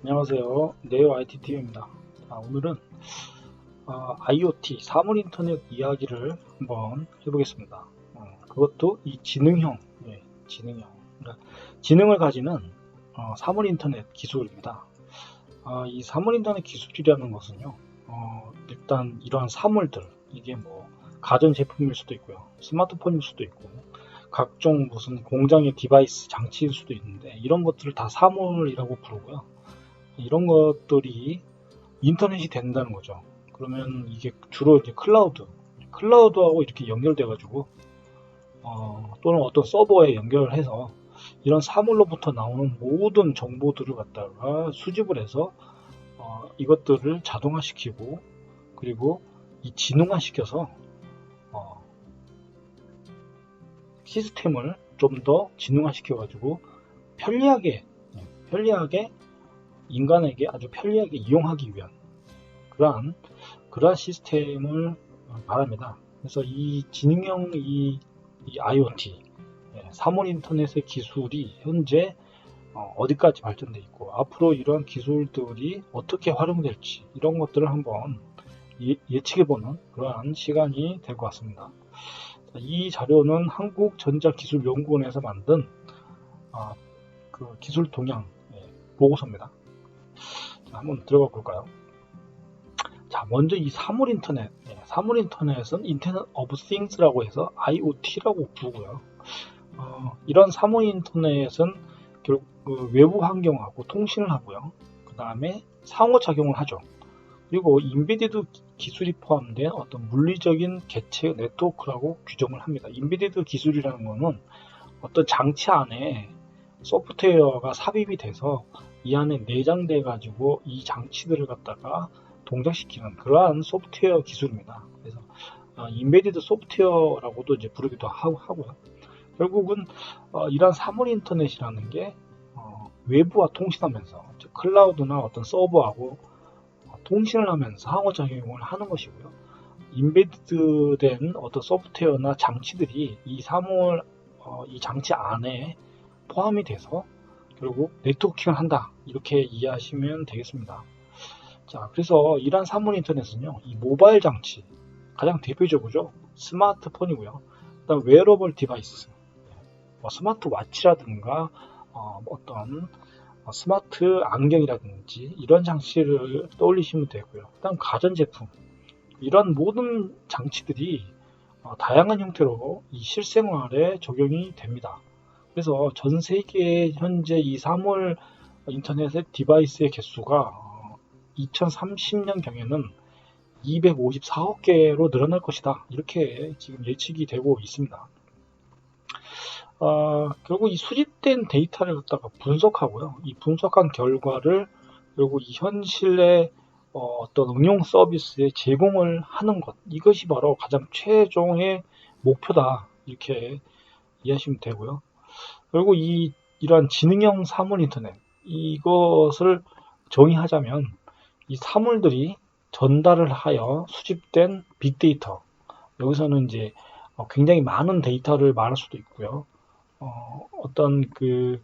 안녕하세요. 네오 IT팀입니다. 오늘은 IoT, 사물 인터넷 이야기를 한번 해보겠습니다. 그것도 이 지능형, 지능형, 그러니까 지능을 가지는 사물 인터넷 기술입니다. 이 사물 인터넷 기술이라는 것은요, 일단 이러한 사물들, 이게 뭐 가전 제품일 수도 있고요, 스마트폰일 수도 있고, 각종 무슨 공장의 디바이스 장치일 수도 있는데 이런 것들을 다 사물이라고 부르고요. 이런 것들이 인터넷이 된다는 거죠. 그러면 이게 주로 이제 클라우드하고 이렇게 연결돼가지고 또는 어떤 서버에 연결해서 이런 사물로부터 나오는 모든 정보들을 갖다가 수집을 해서 이것들을 자동화시키고 그리고 이 지능화시켜서 시스템을 좀 더 지능화시켜가지고 편리하게 인간에게 아주 편리하게 이용하기 위한 그러한 시스템을 말합니다. 그래서 이 지능형 이 IoT 사물 인터넷의 기술이 현재 어디까지 발전되어 있고 앞으로 이러한 기술들이 어떻게 활용될지 이런 것들을 한번 예측해보는 그러한 시간이 될 것 같습니다. 이 자료는 한국전자기술연구원에서 만든 그 기술 동향 보고서입니다. 한번 들어가 볼까요? 자, 먼저 이 사물 인터넷, 사물 인터넷은 인터넷 오브 띵스라고 해서 IoT라고 부르고요. 이런 사물 인터넷은 결국 외부 환경하고 통신을 하고요. 그 다음에 상호작용을 하죠. 그리고 인베디드 기술이 포함된 어떤 물리적인 개체 네트워크라고 규정을 합니다. 인베디드 기술이라는 것은 어떤 장치 안에 소프트웨어가 삽입이 돼서 이 안에 내장돼 가지고 이 장치들을 갖다가 동작시키는 그러한 소프트웨어 기술입니다. 그래서 인베디드 소프트웨어라고도 이제 부르기도 하고요. 결국은 이러한 사물 인터넷이라는 게 외부와 통신하면서 즉 클라우드나 어떤 서버하고 통신을 하면서 상호작용을 하는 것이고요. 인베디드된 어떤 소프트웨어나 장치들이 이 사물 이 장치 안에 포함이 돼서 결국 네트워킹을 한다 이렇게 이해하시면 되겠습니다. 자, 그래서 이러한 사물 인터넷은요, 이 모바일 장치 가장 대표적으로 스마트폰이고요. 그다음 웨어러블 디바이스, 스마트워치라든가 어떤 스마트 안경이라든지 이런 장치를 떠올리시면 되고요. 그다음 가전제품 이런 모든 장치들이 다양한 형태로 이 실생활에 적용이 됩니다. 그래서 전 세계 현재 이 사물 인터넷의 디바이스의 개수가 2030년 경에는 254억 개로 늘어날 것이다. 이렇게 지금 예측이 되고 있습니다. 결국 이 수집된 데이터를 갖다가 분석하고요. 이 분석한 결과를 결국 이 현실의 어떤 응용 서비스에 제공을 하는 것. 이것이 바로 가장 최종의 목표다. 이렇게 이해하시면 되고요. 그리고 이러한 지능형 사물 인터넷 이것을 정의하자면 이 사물들이 전달을 하여 수집된 빅데이터 여기서는 이제 굉장히 많은 데이터를 말할 수도 있고요. 어떤 그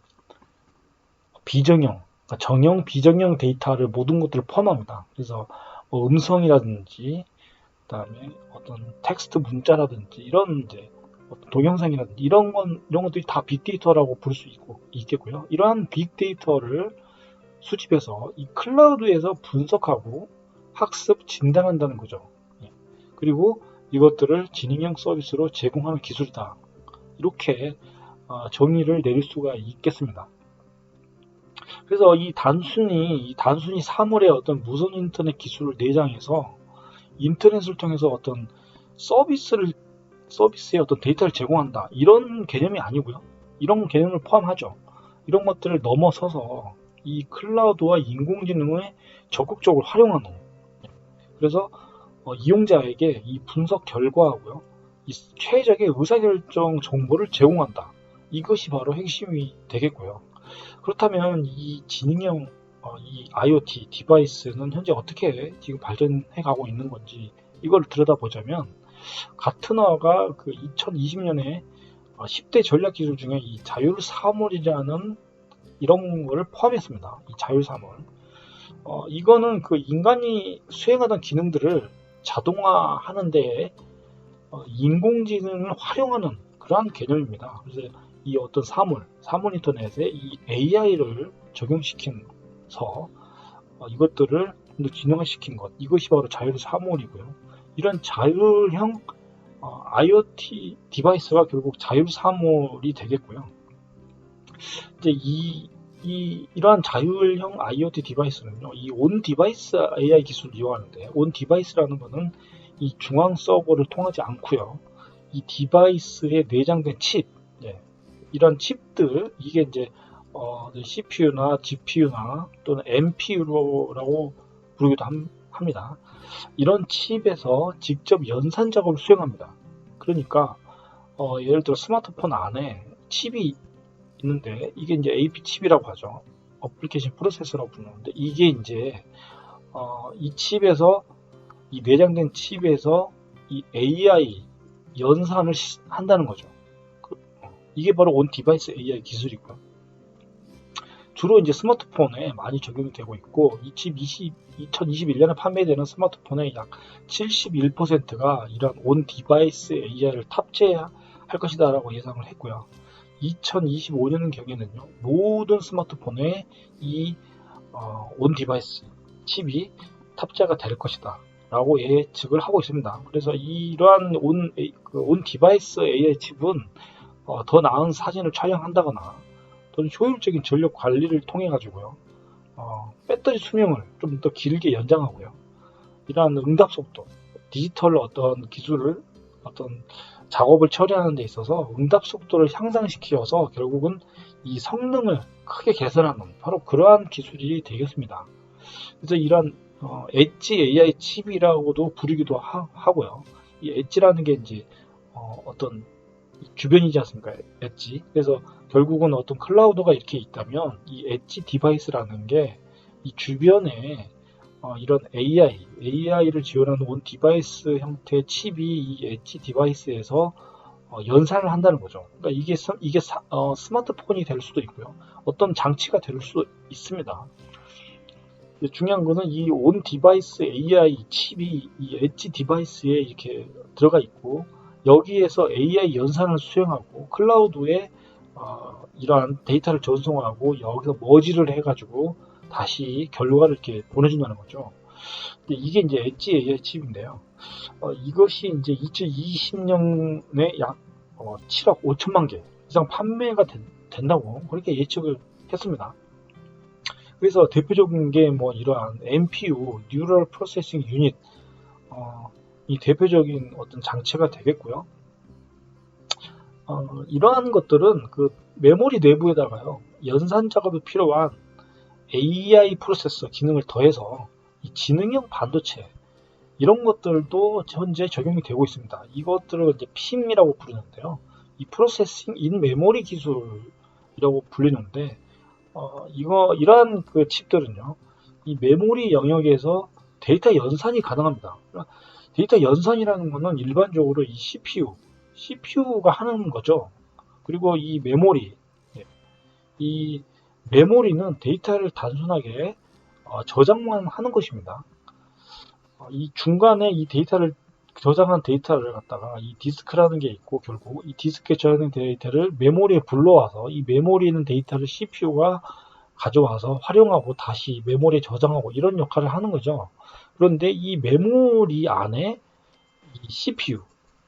비정형, 그러니까 정형, 비정형 데이터를 모든 것들을 포함합니다. 그래서 음성이라든지 그다음에 어떤 텍스트 문자라든지 이런 이제 동영상이라든지 이런 것들이 다 빅데이터라고 부를 수 있겠고요. 이러한 빅데이터를 수집해서 이 클라우드에서 분석하고 학습, 진단한다는 거죠. 그리고 이것들을 지능형 서비스로 제공하는 기술이다. 이렇게 정의를 내릴 수가 있겠습니다. 그래서 이 단순히 사물의 어떤 무선 인터넷 기술을 내장해서 인터넷을 통해서 어떤 서비스의 어떤 데이터를 제공한다. 이런 개념이 아니고요. 이런 개념을 포함하죠. 이런 것들을 넘어서서 이 클라우드와 인공지능을 적극적으로 활용하는. 그래서 이용자에게 이 분석 결과하고요. 이 최적의 의사결정 정보를 제공한다. 이것이 바로 핵심이 되겠고요. 그렇다면 이 지능형 이 IoT 디바이스는 현재 어떻게 지금 발전해 가고 있는 건지 이걸 들여다보자면 가트너가 그 2020년에 10대 전략 기술 중에 이 자율 사물이라는 이런 거를 포함했습니다. 이 자율 사물. 이거는 그 인간이 수행하던 기능들을 자동화하는데 인공지능을 활용하는 그러한 개념입니다. 그래서 이 어떤 사물 인터넷에 이 AI를 적용시켜서 이것들을 좀 더 진화시킨 것, 이것이 바로 자율 사물이고요. 이런 자율형 IoT 디바이스가 결국 자율 사물이 되겠고요. 이제 이러한 자율형 IoT 디바이스는요, 이 온 디바이스 AI 기술을 이용하는데, 온 디바이스라는 것은 이 중앙 서버를 통하지 않고요. 이 디바이스에 내장된 칩, 이런 칩들, 이게 이제 CPU나 GPU나 또는 NPU라고 부르기도 합니다. 이런 칩에서 직접 연산 작업을 수행합니다. 그러니까 예를 들어 스마트폰 안에 칩이 있는데 이게 이제 AP 칩이라고 하죠. 어플리케이션 프로세서라고 부르는데 이게 이제 이 칩에서 이 내장된 칩에서 이 AI 연산을 한다는 거죠. 이게 바로 온 디바이스 AI 기술이고요. 주로 이제 스마트폰에 많이 적용이 되고 있고 이 칩 2021년에 판매되는 스마트폰의 약 71%가 이런 온 디바이스 AI를 탑재할 것이다라고 예상을 했고요. 2025년 경에는요, 모든 스마트폰에 이 온 디바이스 칩이 탑재가 될 것이다 라고 예측을 하고 있습니다. 그래서 이러한 온 디바이스 AI 칩은 더 나은 사진을 촬영한다거나 또는 효율적인 전력 관리를 통해 가지고요, 배터리 수명을 좀 더 길게 연장하고요, 이러한 응답 속도, 디지털 어떤 기술을 어떤 작업을 처리하는 데 있어서 응답 속도를 향상시켜서 결국은 이 성능을 크게 개선하는 바로 그러한 기술이 되겠습니다. 그래서 이런 엣지 AI 칩이라고도 부르기도 하고요. 이 엣지라는 게 이제 어떤 주변이지 않습니까? 엣지. 그래서 결국은 어떤 클라우드가 이렇게 있다면 이 엣지 디바이스라는 게 이 주변에 이런 AI를 지원하는 온 디바이스 형태의 칩이 이 엣지 디바이스에서 연산을 한다는 거죠. 그러니까 이게 스마트폰이 될 수도 있고요. 어떤 장치가 될 수도 있습니다. 중요한 거는 이 온 디바이스 AI 칩이 이 엣지 디바이스에 이렇게 들어가 있고 여기에서 AI 연산을 수행하고 클라우드에 이러한 데이터를 전송하고 여기서 머지를 해가지고 다시 결과를 이렇게 보내준다는 거죠. 근데 이게 이제 엣지 AI 칩인데요. 이것이 이제 2020년에 약 7억 5천만 개 이상 판매가 된다고 그렇게 예측을 했습니다. 그래서 대표적인 게 뭐 이러한 NPU, Neural Processing Unit, 이 대표적인 어떤 장치가 되겠고요. 이러한 것들은 그 메모리 내부에다가요, 연산 작업이 필요한 AI 프로세서 기능을 더해서 이 지능형 반도체 이런 것들도 현재 적용이 되고 있습니다. 이것들을 이제 PIM이라고 부르는데요. 이 프로세싱 인 메모리 기술이라고 불리는데 이러한 그 칩들은요, 이 메모리 영역에서 데이터 연산이 가능합니다. 데이터 연산이라는 것은 일반적으로 이 CPU가 하는 거죠. 그리고 이 메모리는 데이터를 단순하게 저장만 하는 것입니다. 이 중간에 이 데이터를 저장한 데이터를 갖다가 이 디스크라는 게 있고 결국 이 디스크에 저장된 데이터를 메모리에 불러와서 이 메모리에 있는 데이터를 CPU가 가져와서 활용하고 다시 메모리에 저장하고 이런 역할을 하는 거죠. 그런데 이 메모리 안에 이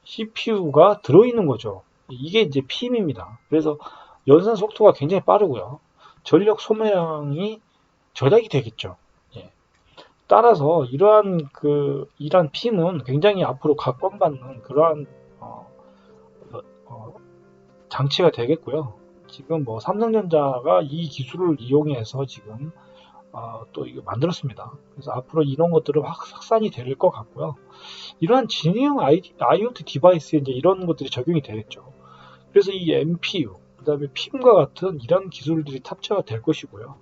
CPU가 들어있는 거죠. 이게 이제 PIM입니다. 그래서 연산 속도가 굉장히 빠르고요. 전력 소모량이 절약이 되겠죠. 예. 따라서 이러한 PIM은 굉장히 앞으로 각광받는 그러한 장치가 되겠고요. 지금 뭐 삼성전자가 이 기술을 이용해서 지금 또 이거 만들었습니다. 그래서 앞으로 이런 것들은 확산이 될 것 같고요. 이러한 진행형 IoT 디바이스에 이제 이런 것들이 적용이 되겠죠. 그래서 이 NPU, 그 다음에 PIM과 같은 이런 기술들이 탑재가 될 것이고요.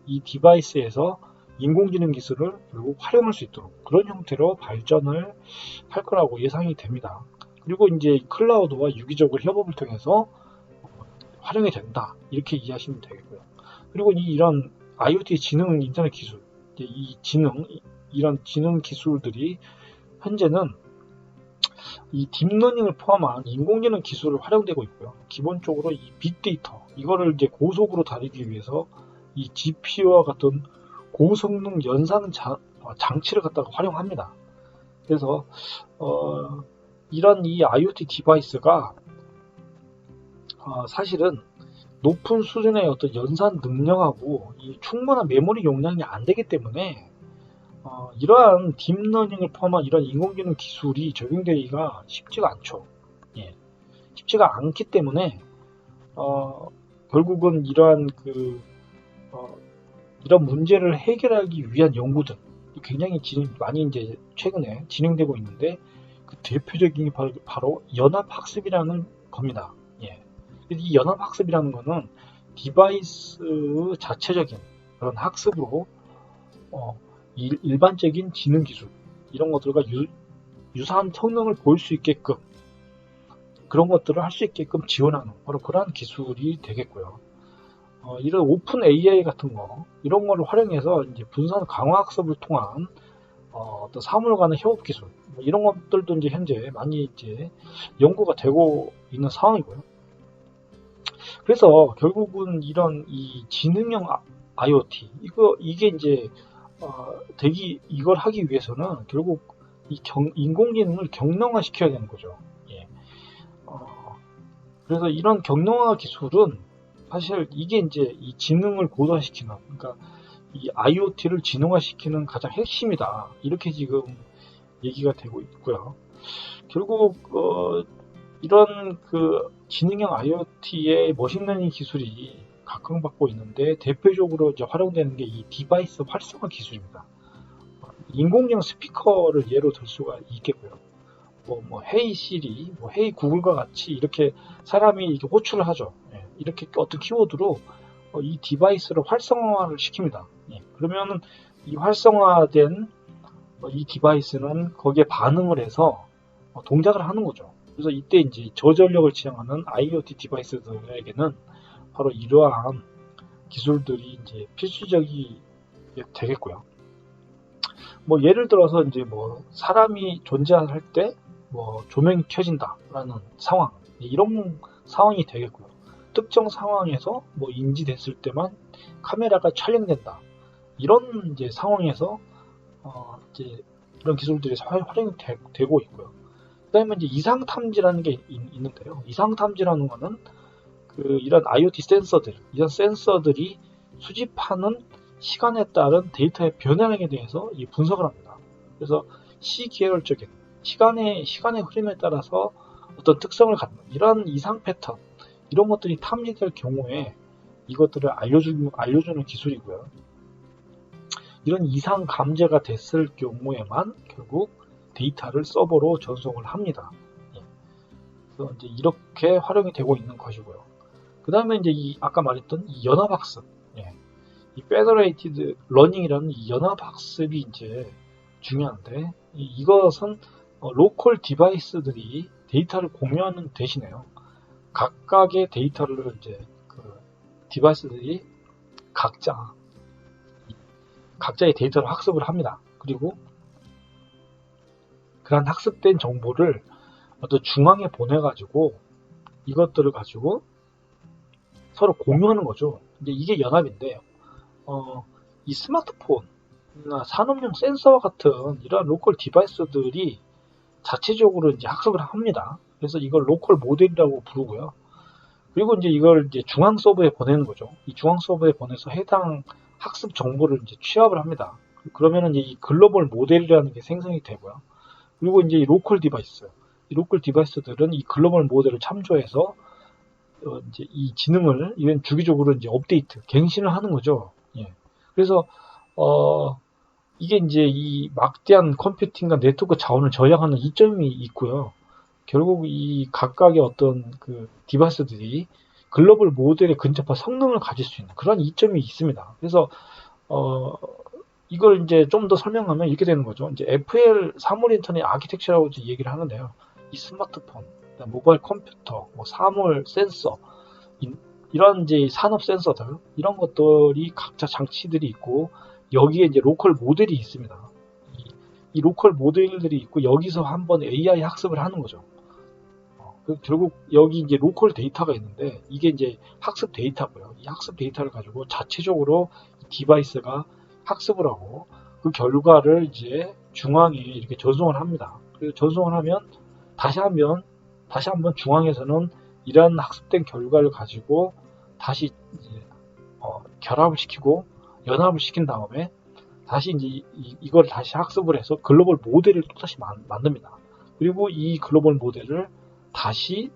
이 디바이스에서 인공지능 기술을 결국 활용할 수 있도록 그런 형태로 발전을 할 거라고 예상이 됩니다. 그리고 이제 클라우드와 유기적으로 협업을 통해서 활용이 된다. 이렇게 이해하시면 되겠고요. 그리고 이런 IoT 지능 인터넷 기술이 이제 이 이런 지능 기술들이 현재는 이 딥러닝을 포함한 인공지능 기술을 활용되고 있고요. 기본적으로 이 빅데이터 이거를 이제 고속으로 다루기 위해서 이 GPU와 같은 고성능 연산 장치를 갖다가 활용합니다. 그래서 이런 이 IoT 디바이스가 사실은 높은 수준의 어떤 연산 능력하고 이 충분한 메모리 용량이 안 되기 때문에 이러한 딥러닝을 포함한 이런 인공지능 기술이 적용되기가 쉽지가 않죠. 예, 쉽지가 않기 때문에 결국은 이러한 이런 문제를 해결하기 위한 연구들 굉장히 많이 이제 최근에 진행되고 있는데 그 대표적인 게 바로 연합학습이라는 겁니다. 예. 이 연합학습이라는 거는 디바이스 자체적인 그런 학습으로 일반적인 지능 기술 이런 것들과 유사한 성능을 보일 수 있게끔 그런 것들을 할 수 있게끔 지원하는 바로 그러한 기술이 되겠고요. 이런 오픈 AI 같은 거 이런 거를 활용해서 이제 분산 강화 학습을 통한 어떤 사물 간의 협업 기술 뭐 이런 것들도 이제 현재 많이 이제 연구가 되고 있는 상황이고요. 그래서 결국은 이런 이 지능형 IoT 이게 이제 이걸 하기 위해서는 결국 인공지능을 경량화 시켜야 되는 거죠. 예. 그래서 이런 경량화 기술은 사실 이게 이제 이 지능을 고도화시키는, 그러니까 이 IoT를 지능화시키는 가장 핵심이다. 이렇게 지금 얘기가 되고 있고요. 결국 이런 지능형 IoT의 머신러닝 기술이 각광받고 있는데 대표적으로 이제 활용되는 게 이 디바이스 활성화 기술입니다. 인공지능 스피커를 예로 들 수가 있겠고요. 뭐 헤이 시리, 뭐 헤이 구글과 같이 이렇게 사람이 이렇게 호출을 하죠. 예, 이렇게 어떤 키워드로 이 디바이스를 활성화를 시킵니다. 예, 그러면은 이 활성화된 이 디바이스는 거기에 반응을 해서 동작을 하는 거죠. 그래서 이때 이제 저전력을 지향하는 IoT 디바이스들에게는 바로 이러한 기술들이 이제 필수적이 되겠고요. 뭐 예를 들어서 이제 뭐 사람이 존재할 때 뭐 조명이 켜진다라는 상황 이런 상황이 되겠고요. 특정 상황에서 뭐 인지됐을 때만 카메라가 촬영된다 이런 이제 상황에서 이제 이런 기술들이 활용이 되고 있고요. 그다음에 이제 이상 탐지라는 게 있는데요. 이상 탐지라는 거는 이런 IoT 이런 센서들이 수집하는 시간에 따른 데이터의 변화량에 대해서 분석을 합니다. 그래서 시계열적인 시간의 흐름에 따라서 어떤 특성을 갖는 이런 이상 패턴 이런 것들이 탐지될 경우에 이것들을 알려주는 기술이고요. 이런 이상 감지가 됐을 경우에만 결국 데이터를 서버로 전송을 합니다. 그래서 이제 이렇게 활용이 되고 있는 것이고요. 그 다음에 이제 아까 말했던 이 연합학습, 이 Federated Learning이라는 이 연합학습이 이제 중요한데 이것은 로컬 디바이스들이 데이터를 공유하는 대신에요. 각각의 데이터를 이제 디바이스들이 각자의 데이터를 학습을 합니다. 그리고 그런 학습된 정보를 어떤 중앙에 보내가지고 이것들을 가지고 서로 공유하는 거죠. 이제 이게 연합인데 이 스마트폰이나 산업용 센서와 같은 이러한 로컬 디바이스들이 자체적으로 이제 학습을 합니다. 그래서 이걸 로컬 모델이라고 부르고요. 그리고 이제 이걸 이제 중앙 서버에 보내는 거죠. 이 중앙 서버에 보내서 해당 학습 정보를 이제 취합을 합니다. 그러면은 이제 이 글로벌 모델이라는 게 생성이 되고요. 그리고 이제 이 로컬 디바이스들은 이 글로벌 모델을 참조해서 이제 이 지능을 이런 주기적으로 이제 업데이트, 갱신을 하는 거죠. 예. 그래서 이게 이제 이 막대한 컴퓨팅과 네트워크 자원을 절약하는 이점이 있고요. 결국 이 각각의 어떤 디바이스들이 글로벌 모델에 근접한 성능을 가질 수 있는 그런 이점이 있습니다. 그래서 이걸 이제 좀 더 설명하면 이렇게 되는 거죠. 이제 FL 사물 인터넷 아키텍처라고 얘기를 하는데요. 이 스마트폰, 모바일 컴퓨터, 뭐 사물 센서, 이런 이제 산업 센서들 이런 것들이 각자 장치들이 있고 여기에 이제 로컬 모델이 있습니다. 이 로컬 모델들이 있고 여기서 한번 AI 학습을 하는 거죠. 결국 여기 이제 로컬 데이터가 있는데 이게 이제 학습 데이터고요. 이 학습 데이터를 가지고 자체적으로 디바이스가 학습을 하고 그 결과를 이제 중앙에 이렇게 전송을 합니다. 그래서 전송을 하면 다시 한번 중앙에서는 이런 학습된 결과를 가지고 다시 이제 결합을 시키고 연합을 시킨 다음에 다시 이제 이걸 다시 학습을 해서 글로벌 모델을 또 다시 만듭니다. 그리고 이 글로벌 모델을 다시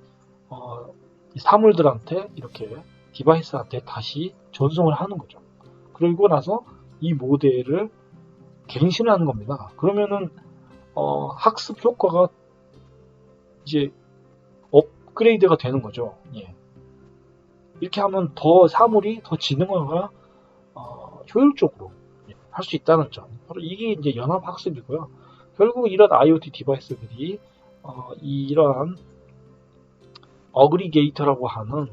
이 사물들한테 이렇게 디바이스한테 다시 전송을 하는 거죠. 그리고 나서 이 모델을 갱신하는 겁니다. 그러면은 학습 효과가 이제 업그레이드가 되는 거죠. 예. 이렇게 하면 더 사물이 더 지능화가 효율적으로 할 수 있다는 점. 바로 이게 이제 연합 학습이고요. 결국 이런 IoT 디바이스들이 이러한 어그리게이터라고 하는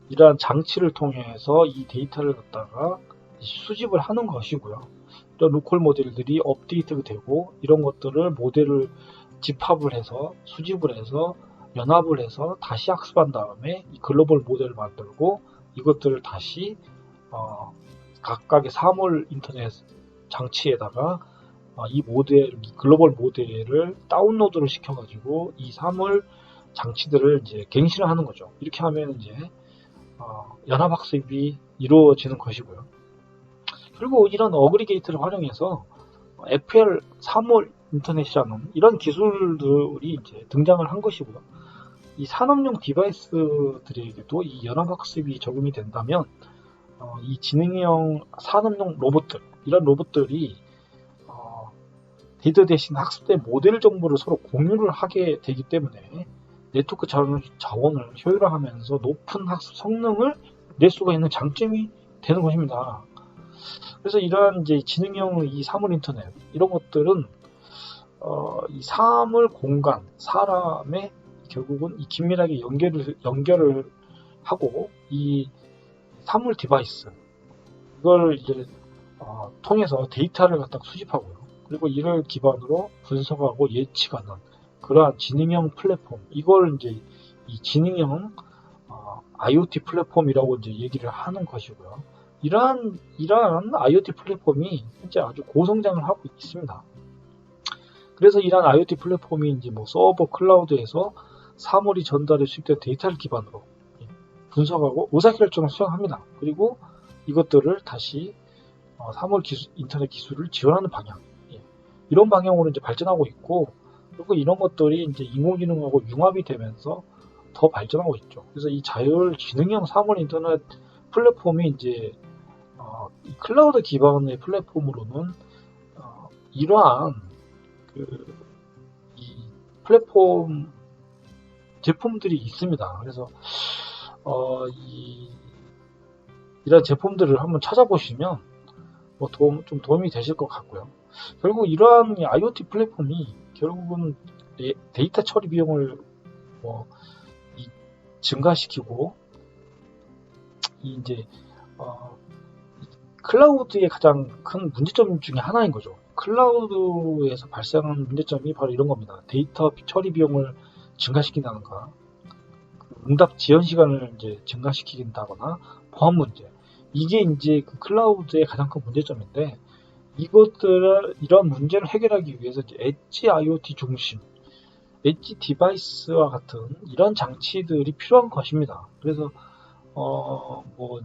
이러한 장치를 통해서 이 데이터를 갖다가 수집을 하는 것이고요. 이런 로컬 모델들이 업데이트가 되고 이런 것들을 모델을 집합을 해서 수집을 해서 연합을 해서 다시 학습한 다음에 이 글로벌 모델을 만들고 이것들을 다시 각각의 사물 인터넷 장치에다가 이 글로벌 모델을 다운로드를 시켜가지고 이 사물 장치들을 이제 갱신을 하는 거죠. 이렇게 하면 이제 연합학습이 이루어지는 것이고요. 그리고 이런 어그리게이터를 활용해서 FL 사물 인터넷이라는 이런 기술들이 이제 등장을 한 것이고요. 이 산업용 디바이스들에게도 이 연합학습이 적용이 된다면 이 지능형 산업용 로봇들 이런 로봇들이 데이터 대신 학습된 모델 정보를 서로 공유를 하게 되기 때문에 네트워크 자원을 효율화하면서 높은 학습 성능을 낼 수가 있는 장점이 되는 것입니다. 그래서 이러한 이제 지능형 이 사물 인터넷 이런 것들은 이 사물 공간 사람의 결국은 이 긴밀하게 연결을 하고 이 사물 디바이스 이걸 이제 통해서 데이터를 갖다 수집하고요. 그리고 이를 기반으로 분석하고 예측하는 그러한 지능형 플랫폼 이걸 이제 이 지능형 IoT 플랫폼이라고 이제 얘기를 하는 것이고요. 이러한 IoT 플랫폼이 현재 아주 고성장을 하고 있습니다. 그래서 이러한 IoT 플랫폼이 이제 뭐 서버 클라우드에서 사물이 전달해 수집된 데이터를 기반으로 분석하고 의사결정을 수행합니다. 그리고 이것들을 다시 인터넷 기술을 지원하는 방향 이런 방향으로 이제 발전하고 있고 그리고 이런 것들이 이제 인공지능하고 융합이 되면서 더 발전하고 있죠. 그래서 이 지능형 사물 인터넷 플랫폼이 이제 이 클라우드 기반의 플랫폼으로는 이러한 이 플랫폼 제품들이 있습니다. 그래서 이런 제품들을 한번 찾아보시면 뭐 좀 도움이 되실 것 같고요. 결국 이러한 IoT 플랫폼이 결국은 데이터 처리 비용을 증가시키고 이제 클라우드의 가장 큰 문제점 중에 하나인 거죠. 클라우드에서 발생하는 문제점이 바로 이런 겁니다. 데이터 처리 비용을 증가시킨다든가 응답 지연 시간을 이제 증가시킨다거나 보안 문제 이게 이제 그 클라우드의 가장 큰 문제점인데 이런 문제를 해결하기 위해서 이제 엣지 IoT 중심 엣지 디바이스와 같은 이런 장치들이 필요한 것입니다. 그래서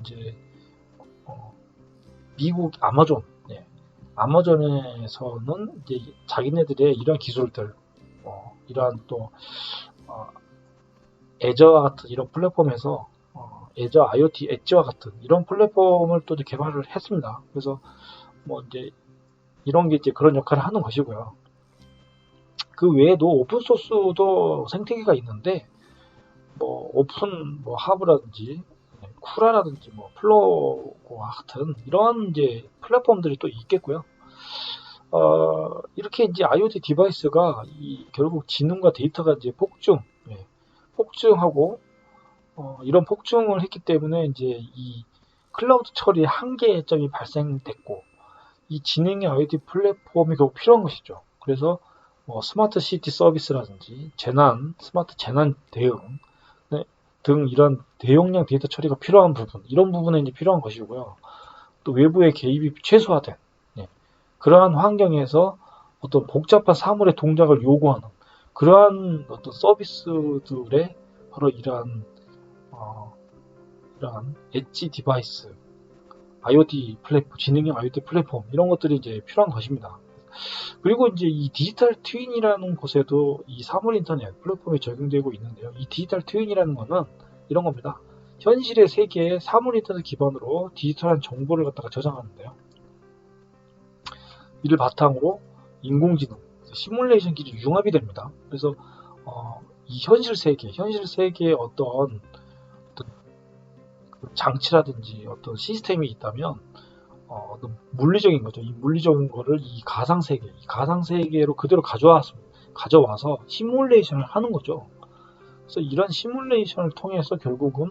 이제 미국 아마존에서는 이제 자기네들의 이런 기술들 이러한 또 애저와 같은 이런 플랫폼에서 애저 IoT 엣지와 같은 이런 플랫폼을 또 개발을 했습니다. 그래서 이제 이런 게 이제 그런 역할을 하는 것이고요. 그 외에도 오픈소스도 생태계가 있는데 오픈 하브라든지 쿠라라든지 플로우와 같은 이런 이제 플랫폼들이 또 있겠고요. 이렇게 이제 IoT 디바이스가 결국 지능과 데이터가 이제 폭증하고 이런 폭증을 했기 때문에 이제 이 클라우드 처리 한계점이 발생됐고 이 지능형 IoT 플랫폼이 결국 필요한 것이죠. 그래서 스마트 시티 서비스라든지 스마트 재난 대응 등 이런 대용량 데이터 처리가 필요한 부분, 이런 부분에 이제 필요한 것이고요. 또 외부의 개입이 최소화된 그러한 환경에서 어떤 복잡한 사물의 동작을 요구하는 그러한 어떤 서비스들의 바로 이러한 엣지 디바이스, IoT 플랫폼, 지능형 IoT 플랫폼 이런 것들이 이제 필요한 것입니다. 그리고 이제 이 디지털 트윈이라는 곳에도 이 사물 인터넷 플랫폼이 적용되고 있는데요. 이 디지털 트윈이라는 거는 이런 겁니다. 현실의 세계에 사물 인터넷 기반으로 디지털한 정보를 갖다가 저장하는데요. 이를 바탕으로 인공지능, 시뮬레이션 기술이 융합이 됩니다. 그래서 이 현실 세계에 어떤 장치라든지 어떤 시스템이 있다면 어떤 물리적인 거죠. 이 물리적인 거를 이 가상세계로 그대로 가져와서 시뮬레이션을 하는 거죠. 그래서 이런 시뮬레이션을 통해서 결국은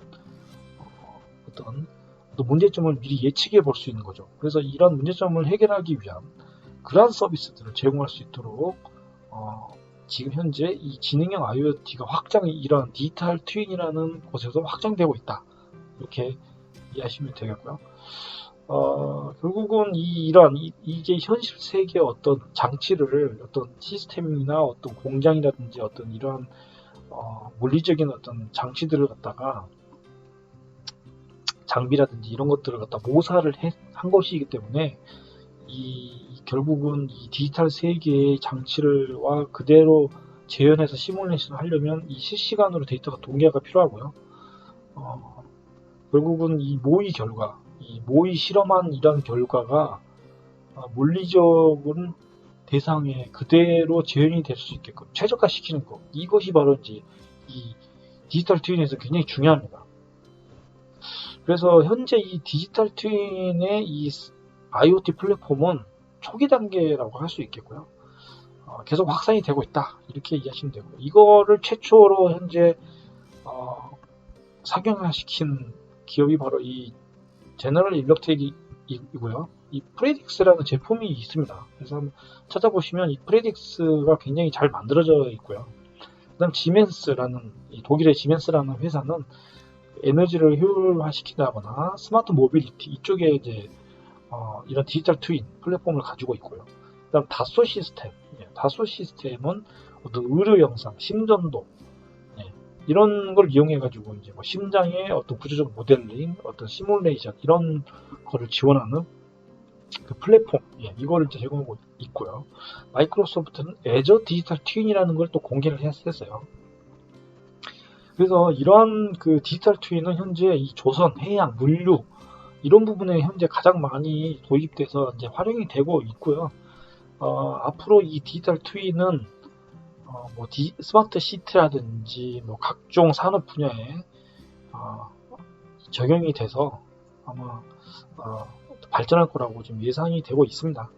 어떤 문제점을 미리 예측해 볼 수 있는 거죠. 그래서 이런 문제점을 해결하기 위한 그러한 서비스들을 제공할 수 있도록 지금 현재 이 지능형 IoT가 이런 디지털 트윈이라는 곳에서 확장되고 있다. 이렇게 이해하시면 되겠고요. 결국은 이게 현실 세계의 어떤 장치를 어떤 시스템이나 어떤 공장이라든지 어떤 이러한 물리적인 어떤 장치들을 갖다가 장비라든지 이런 것들을 갖다 모사를 한 것이기 때문에 결국은 이 디지털 세계의 장치를와 그대로 재현해서 시뮬레이션을 하려면 이 실시간으로 데이터가 동기화가 필요하고요. 결국은 이 모의 실험한 이런 결과가 물리적인 대상에 그대로 재현이 될 수 있게끔 최적화시키는 것. 이것이 바로 이제 이 디지털 트윈에서 굉장히 중요합니다. 그래서 현재 이 디지털 트윈의 이 IoT 플랫폼은 초기 단계라고 할 수 있겠고요. 계속 확산이 되고 있다. 이렇게 이해하시면 되고요. 이거를 최초로 현재 상용화시킨 기업이 바로 이 제너럴 일렉트릭이고요. 이 프레딕스라는 제품이 있습니다. 그래서 한번 찾아보시면 이 프레딕스가 굉장히 잘 만들어져 있고요. 그다음 독일의 지멘스라는 회사는 에너지를 효율화시킨다거나 스마트 모빌리티 이쪽에 이제 이런 디지털 트윈 플랫폼을 가지고 있고요. 그다음 다소 시스템은 어떤 의료 영상, 심전도 이런 걸 이용해 가지고 이제 심장의 어떤 구조적 모델링, 어떤 시뮬레이션 이런 거를 지원하는 그 플랫폼 이거를 이제 제공하고 있고요. 마이크로소프트는 애저 디지털 트윈이라는 걸 또 공개를 했어요. 그래서 이러한 그 디지털 트윈은 현재 이 조선, 해양, 물류 이런 부분에 현재 가장 많이 도입돼서 이제 활용이 되고 있고요. 앞으로 이 디지털 트윈은 스마트 시티라든지 각종 산업 분야에 적용이 돼서 아마 발전할 거라고 지금 예상이 되고 있습니다.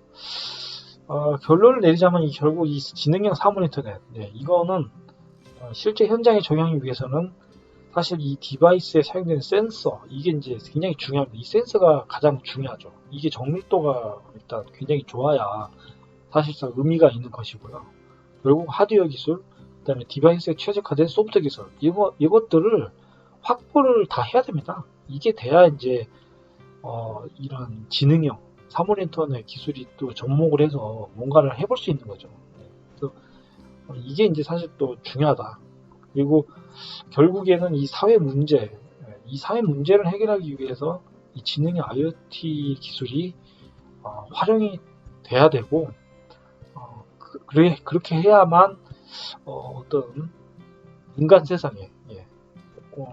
결론을 내리자면 결국 이 지능형 사물 인터넷 이거는 실제 현장에 적용하기 위해서는 사실 이 디바이스에 사용되는 센서 이게 이제 굉장히 중요합니다. 이 센서가 가장 중요하죠. 이게 정밀도가 일단 굉장히 좋아야 사실상 의미가 있는 것이고요. 결국 하드웨어 기술, 그다음에 디바이스에 최적화된 소프트 기술 이것들을 확보를 다 해야 됩니다. 이게 돼야 이제 이런 지능형 사물 인터넷 기술이 또 접목을 해서 뭔가를 해볼 수 있는 거죠. 그래서 이게 이제 사실 또 중요하다. 그리고 결국에는 이 사회 문제를 해결하기 위해서 이 지능형 IoT 기술이 활용이 돼야 되고 그렇게 해야만 어떤 인간 세상에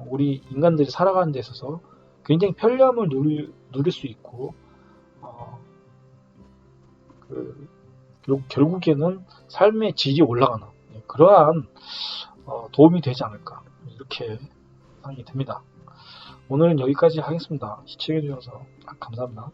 우리 인간들이 살아가는 데 있어서 굉장히 편리함을 누릴 수 있고 결국에는 삶의 질이 올라가는 그러한 도움이 되지 않을까 이렇게 생각이 듭니다. 오늘은 여기까지 하겠습니다. 시청해 주셔서 감사합니다.